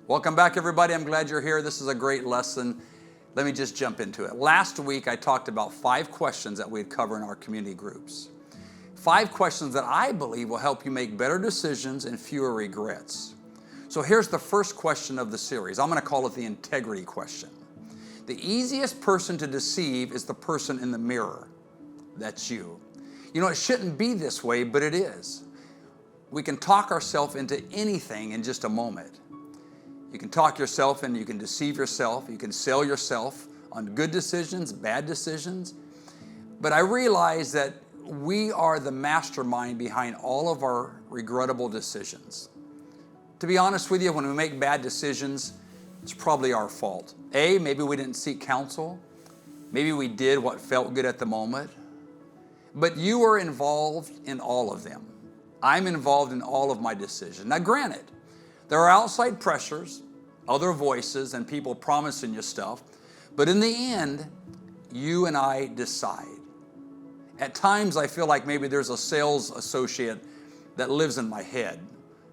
Welcome back, everybody. I'm glad you're here. This is a great lesson. Let me just jump into it. Last week, I talked about 5 questions that we'd cover in our community groups. 5 questions that I believe will help you make better decisions and fewer regrets. So here's the first question of the series. I'm going to call it the integrity question. The easiest person to deceive is the person in the mirror. That's you. You know, it shouldn't be this way, but it is. We can talk ourselves into anything in just a moment. You can talk yourself and you can deceive yourself. You can sell yourself on good decisions, bad decisions. But I realize that we are the mastermind behind all of our regrettable decisions. To be honest with you, when we make bad decisions, it's probably our fault. Maybe we didn't seek counsel. Maybe we did what felt good at the moment. But you are involved in all of them. I'm involved in all of my decisions. Now granted, there are outside pressures, other voices, and people promising you stuff. But in the end, you and I decide. At times, I feel like maybe there's a sales associate that lives in my head,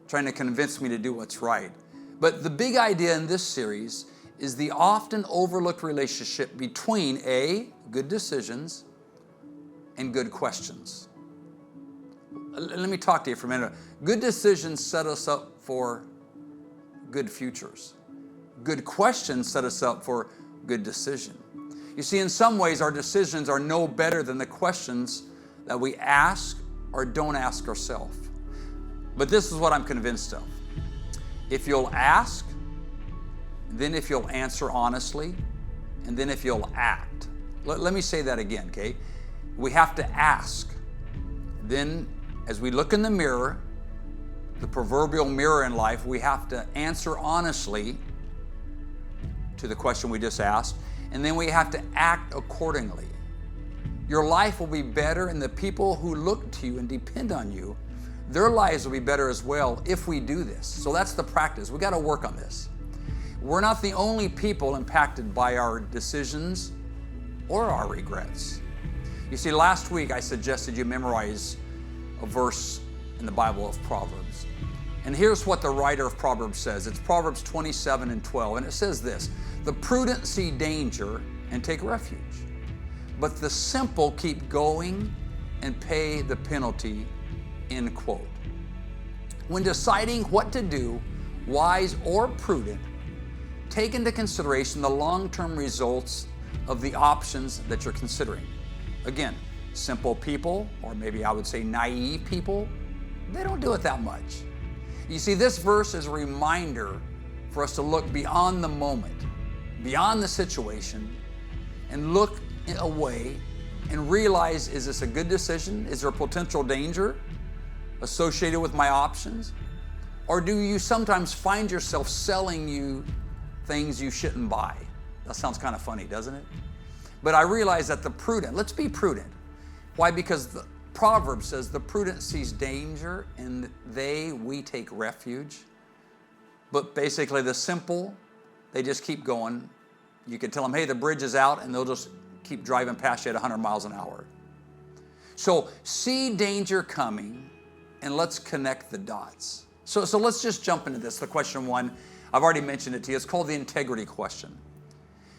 trying to convince me to do what's right. But the big idea in this series is the often overlooked relationship between good decisions and good questions. Let me talk to you for a minute. Good decisions set us up for good futures. Good questions set us up for good decision. You see, in some ways, our decisions are no better than the questions that we ask or don't ask ourselves. But this is what I'm convinced of. If you'll ask, then if you'll answer honestly, and then if you'll act. Let me say that again, okay? We have to ask. Then, as we look in the mirror, the proverbial mirror in life, we have to answer honestly to the question we just asked, and then we have to act accordingly. Your life will be better, and the people who look to you and depend on you, their lives will be better as well if we do this. So that's the practice. We got to work on this. We're not the only people impacted by our decisions or our regrets. You see, last week I suggested you memorize a verse in the Bible of Proverbs. And here's what the writer of Proverbs says. It's Proverbs 27:12, and it says this: "The prudent see danger and take refuge, but the simple keep going and pay the penalty," end quote. When deciding what to do, wise or prudent, take into consideration the long-term results of the options that you're considering. Again, simple people, or maybe I would say naive people, they don't do it that much. You see, this verse is a reminder for us to look beyond the moment, beyond the situation, and look away and realize, is this a good decision? Is there potential danger associated with my options? Or do you sometimes find yourself selling you things you shouldn't buy? That sounds kind of funny, doesn't it? But I realize that the prudent, let's be prudent. Why? Because the proverb says the prudent sees danger and we take refuge. But basically the simple, they just keep going. You can tell them, hey, the bridge is out, and they'll just keep driving past you at 100 miles an hour. So see danger coming and let's connect the dots. So let's just jump into this. The question 1, I've already mentioned it to you. It's called the integrity question.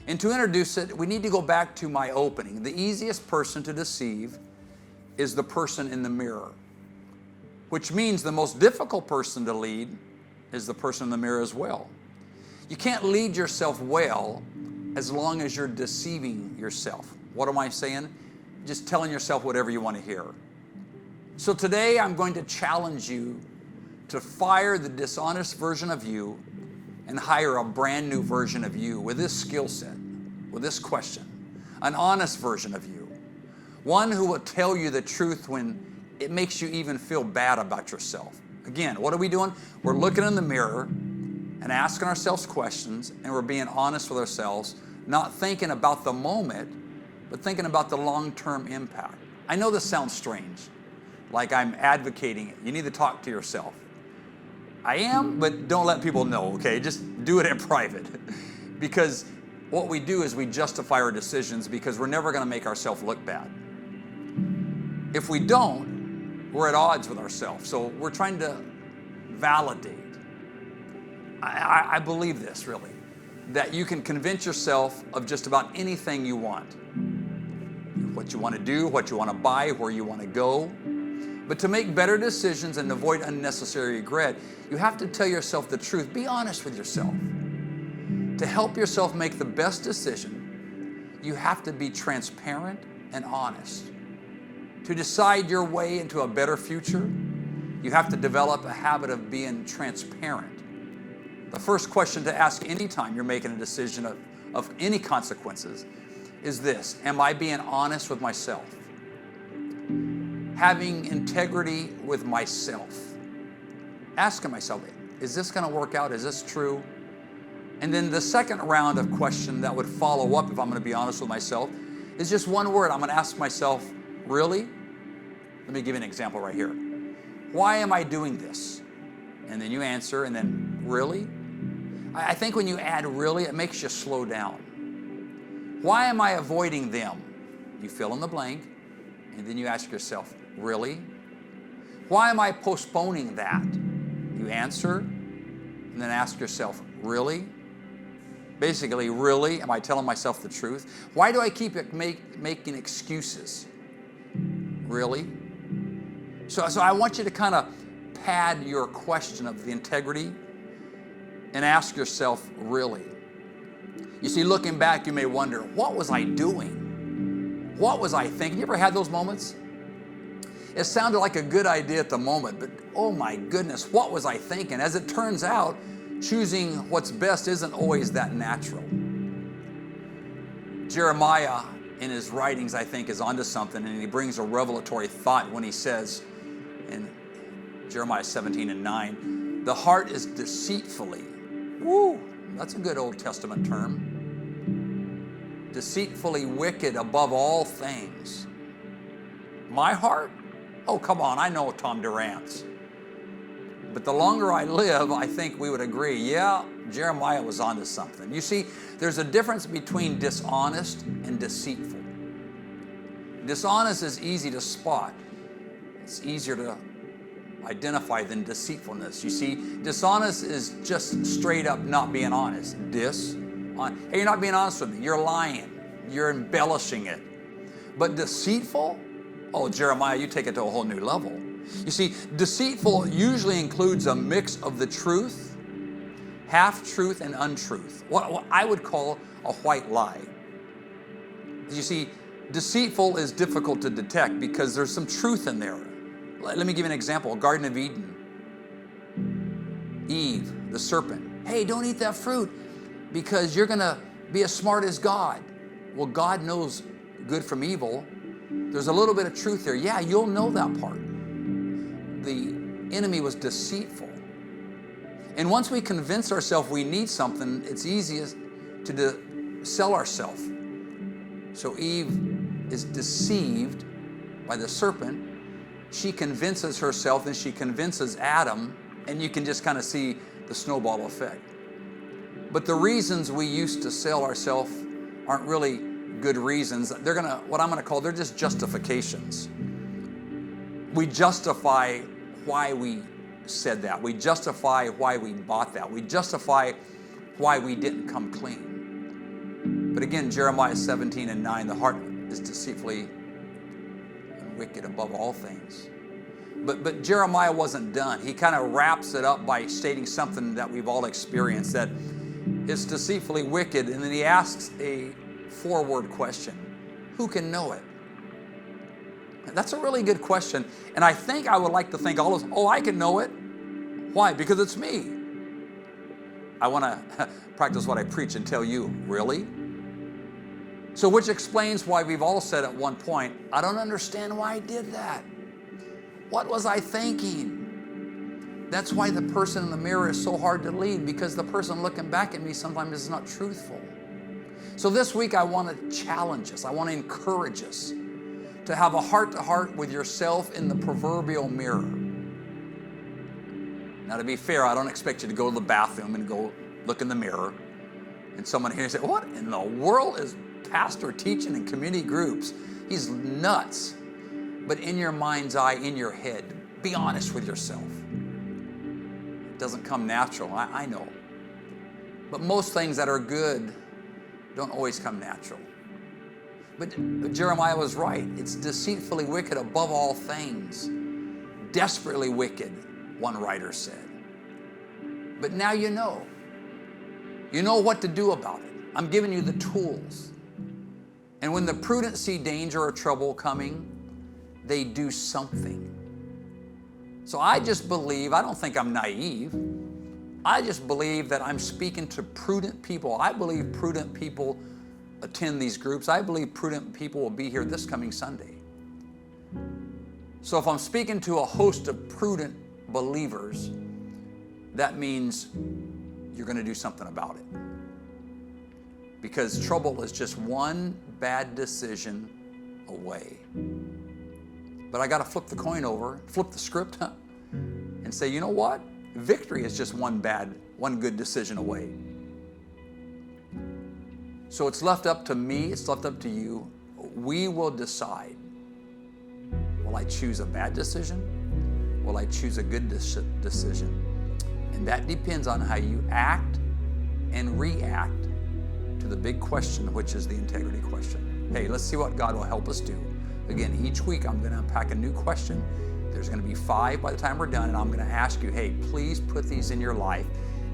And to introduce it, we need to go back to my opening. The easiest person to deceive is the person in the mirror, which means the most difficult person to lead is the person in the mirror as well. You can't lead yourself well as long as you're deceiving yourself. What am I saying? Just telling yourself whatever you want to hear. So today I'm going to challenge you to fire the dishonest version of you and hire a brand new version of you with this skill set, with this question, an honest version of you, one who will tell you the truth when it makes you even feel bad about yourself. Again, what are we doing? We're looking in the mirror and asking ourselves questions, and we're being honest with ourselves, not thinking about the moment, but thinking about the long-term impact. I know this sounds strange, like I'm advocating it. You need to talk to yourself. I am, but don't let people know, okay? Just do it in private. Because what we do is we justify our decisions because we're never going to make ourselves look bad. If we don't, we're at odds with ourselves. So we're trying to validate. I believe this really, that you can convince yourself of just about anything you want. What you want to do, what you want to buy, where you want to go. But to make better decisions and avoid unnecessary regret, you have to tell yourself the truth. Be honest with yourself. To help yourself make the best decision, you have to be transparent and honest. To decide your way into a better future, you have to develop a habit of being transparent. The first question to ask anytime you're making a decision of any consequences is this: am I being honest with myself? Having integrity with myself. Asking myself, is this going to work out? Is this true? And then the second round of question that would follow up, if I'm going to be honest with myself, is just one word. I'm going to ask myself, really? Let me give you an example right here. Why am I doing this? And then you answer, and then, really? I think when you add really, it makes you slow down. Why am I avoiding them? You fill in the blank, and then you ask yourself, really? Why am I postponing that? You answer, and then ask yourself, really? Basically, really? Am I telling myself the truth? Why do I keep making excuses? Really? So I want you to kind of pad your question of the integrity and ask yourself, really? You see, looking back, you may wonder, what was I doing? What was I thinking? You ever had those moments? It sounded like a good idea at the moment, but oh my goodness, what was I thinking? As it turns out, choosing what's best isn't always that natural. Jeremiah, in his writings, I think, is onto something, and he brings a revelatory thought when he says in Jeremiah 17:9, the heart is deceitfully, that's a good Old Testament term, deceitfully wicked above all things. My heart? Oh, come on, I know Tom Durant's. But the longer I live, I think we would agree, yeah, Jeremiah was onto something. You see, there's a difference between dishonest and deceitful. Dishonest is easy to spot. It's easier to identify than deceitfulness. You see, dishonest is just straight up not being honest. Hey, you're not being honest with me. You're lying. You're embellishing it. But deceitful? Oh, Jeremiah, you take it to a whole new level. You see, deceitful usually includes a mix of the truth, half-truth, and untruth. What I would call a white lie. You see, deceitful is difficult to detect because there's some truth in there. Let me give you an example. Garden of Eden. Eve, the serpent. Hey, don't eat that fruit because you're going to be as smart as God. Well, God knows good from evil. There's a little bit of truth there. Yeah, you'll know that part. The enemy was deceitful. And once we convince ourselves we need something, it's easiest to sell ourselves. So Eve is deceived by the serpent. She convinces herself, and she convinces Adam, and you can just kind of see the snowball effect. But the reasons we used to sell ourselves aren't really good reasons. They're just justifications. We justify why we said that. We justify why we bought that. We justify why we didn't come clean. But again, Jeremiah 17:9, the heart is deceitfully and wicked above all things. But Jeremiah wasn't done. He kind of wraps it up by stating something that we've all experienced, that it's deceitfully wicked, and then he asks a four-word question. Who can know it? That's a really good question. And I think I would like to think I can know it. Why? Because it's me. I want to practice what I preach and tell you, really? So which explains why we've all said at one point, I don't understand why I did that. What was I thinking? That's why the person in the mirror is so hard to lead, because the person looking back at me sometimes is not truthful. So this week I want to challenge us. I want to encourage us to have a heart-to-heart with yourself in the proverbial mirror. Now, to be fair, I don't expect you to go to the bathroom and go look in the mirror and someone here say, what in the world is pastor teaching in community groups? He's nuts. But in your mind's eye, in your head, be honest with yourself. It doesn't come natural, I know. But most things that are good don't always come natural. But Jeremiah was right. It's deceitfully wicked above all things. Desperately wicked, one writer said. But now you know. You know what to do about it. I'm giving you the tools. And when the prudent see danger or trouble coming, they do something. So I just believe, I don't think I'm naive. I just believe that I'm speaking to prudent people. I believe prudent people attend these groups. I believe prudent people will be here this coming Sunday. So if I'm speaking to a host of prudent believers, that means you're going to do something about it. Because trouble is just one bad decision away. But I got to flip the coin over, flip the script, and say, you know what? Victory is just one good decision away. So it's left up to me, it's left up to you. We will decide. Will I choose a bad decision? Will I choose a good decision? And that depends on how you act and react to the big question, which is the integrity question. Hey, let's see what God will help us do. Again, each week I'm going to unpack a new question. There's going to be 5 by the time we're done, and I'm going to ask you, hey, please put these in your life,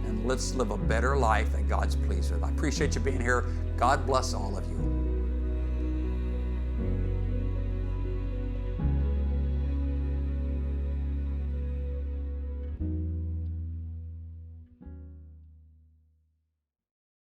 and let's live a better life that God's pleased with. I appreciate you being here. God bless all of you.